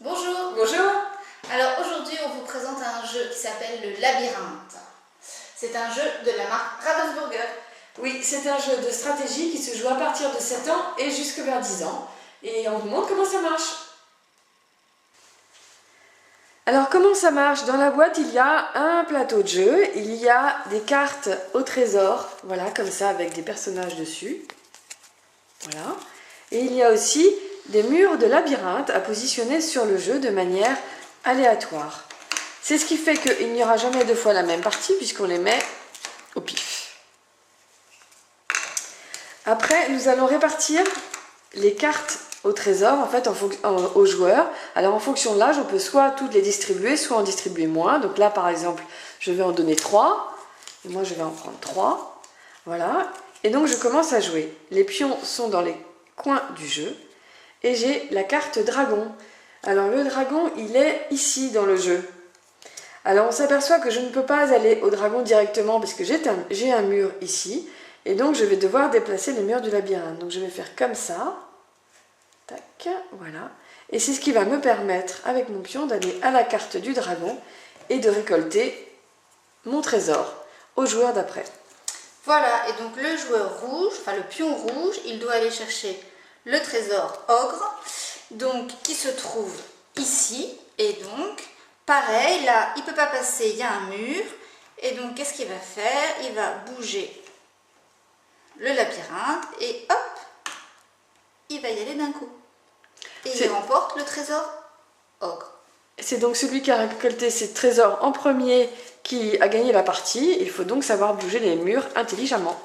Bonjour. Bonjour. Alors aujourd'hui on vous présente un jeu qui s'appelle le Labyrinthe. C'est un jeu de la marque Ravensburger. Oui, c'est un jeu de stratégie qui se joue à partir de 7 ans et jusque vers 10 ans. Et on vous montre comment ça marche. Alors comment ça marche? Dans la boîte, il y a un plateau de jeu, il y a des cartes au trésor, voilà, comme ça, avec des personnages dessus. Voilà. Et il y a aussi des murs de labyrinthe à positionner sur le jeu de manière aléatoire. C'est ce qui fait qu'il n'y aura jamais deux fois la même partie puisqu'on les met au pif. Après, nous allons répartir les cartes au trésor en fait aux joueurs. Alors en fonction de l'âge, on peut soit toutes les distribuer, soit en distribuer moins. Donc là, par exemple, je vais en donner 3. Et moi, je vais en prendre 3. Voilà. Et donc, je commence à jouer. Les pions sont dans les coins du jeu. Et j'ai la carte dragon. Alors le dragon, il est ici dans le jeu. Alors on s'aperçoit que je ne peux pas aller au dragon directement parce que j'ai un mur ici. Et donc je vais devoir déplacer le mur du labyrinthe. Donc je vais faire comme ça. Tac, voilà. Et c'est ce qui va me permettre, avec mon pion, d'aller à la carte du dragon et de récolter mon trésor au joueur d'après. Voilà, et donc le joueur rouge, enfin le pion rouge, il doit aller chercher le trésor ogre, donc qui se trouve ici. Et donc, pareil, là, il ne peut pas passer, il y a un mur. Et donc, qu'est-ce qu'il va faire? Il va bouger le labyrinthe et hop, il va y aller d'un coup. Et il remporte le trésor ogre. C'est donc celui qui a récolté ses trésors en premier qui a gagné la partie. Il faut donc savoir bouger les murs intelligemment.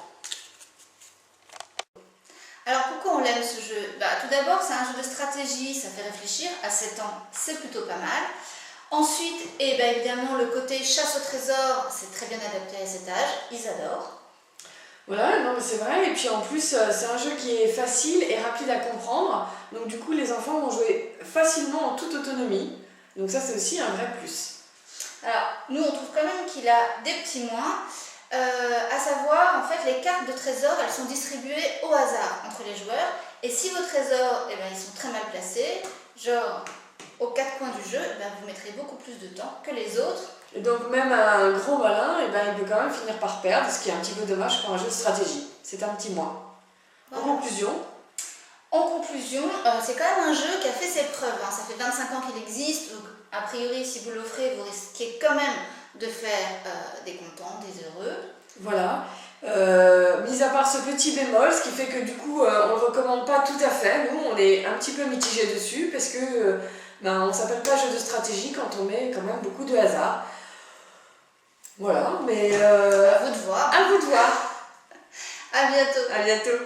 Alors pourquoi on l'aime ce jeu? Tout d'abord, c'est un jeu de stratégie, ça fait réfléchir. À 7 ans, c'est plutôt pas mal. Ensuite, évidemment, le côté chasse au trésor, c'est très bien adapté à cet âge. Ils adorent. Voilà, non mais c'est vrai. Et puis en plus, c'est un jeu qui est facile et rapide à comprendre. Donc du coup, les enfants vont jouer facilement en toute autonomie. Donc ça, c'est aussi un vrai plus. Alors, nous, on trouve quand même qu'il a des petits moins. À savoir, en fait, les cartes de trésor, elles sont distribuées au hasard entre les joueurs. Et si vos trésors, ils sont très mal placés, genre aux 4 coins du jeu, vous mettrez beaucoup plus de temps que les autres. Et donc même un gros malin, il peut quand même finir par perdre, ce qui est un petit peu dommage pour un jeu de stratégie. C'est un petit moins. Voilà. En conclusion, c'est quand même un jeu qui a fait ses preuves. Ça fait 25 ans qu'il existe, donc a priori, si vous l'offrez, vous risquez quand même de faire des contents, des heureux. Voilà. Mis à part ce petit bémol, ce qui fait que du coup, on ne le recommande pas tout à fait. Nous, on est un petit peu mitigé dessus parce que on ne s'appelle pas jeu de stratégie quand on met quand même beaucoup de hasard. Voilà, mais... à vous de voir. À vous de voir. À bientôt. À bientôt.